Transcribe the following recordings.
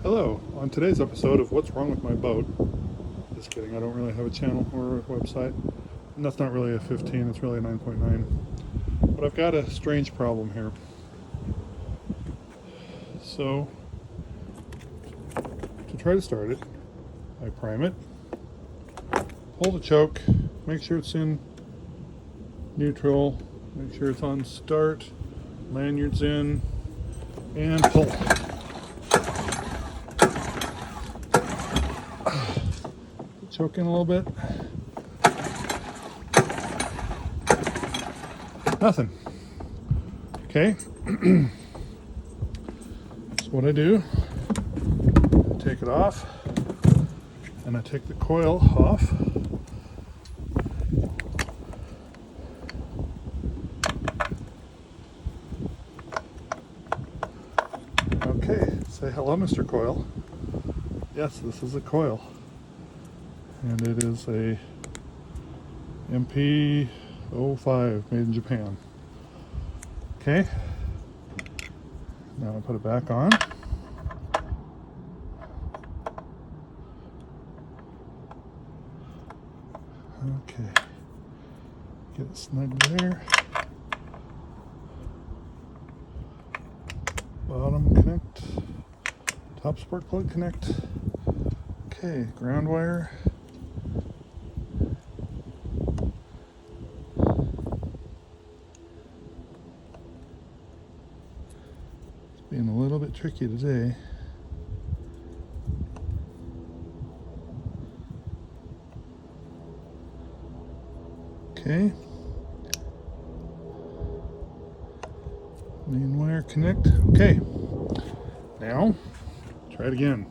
Hello, on today's episode of What's Wrong with My Boat. Just kidding, I don't really have a channel or a website. And that's not really a 15, it's really a 9.9. But I've got a strange problem here. So, to try to start it, I prime it, pull the choke, make sure it's in neutral, make sure it's on start, lanyards in, and pull. Choke in a little bit. Nothing. Okay. So what I do, I take it off, and I take the coil off. Okay, say hello, Mr. Coil. Yes, this is a coil. And it is a MP05 made in Japan. Okay, now I put it back on. Okay, get it snug there. Bottom connect, top spark plug connect. Okay, ground wire. Being a little bit tricky today. Okay. Main wire connect. Okay. Now, try it again.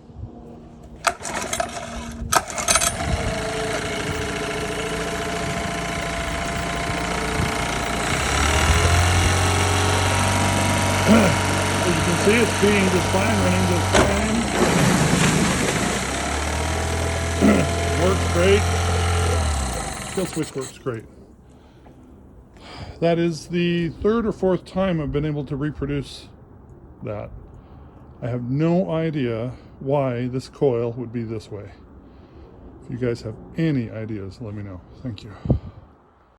As you can see, it's being just fine, running just fine. Works great. Kill switch works great. That is the third or fourth time I've been able to reproduce that. I have no idea why this coil would be this way. If you guys have any ideas, let me know. Thank you.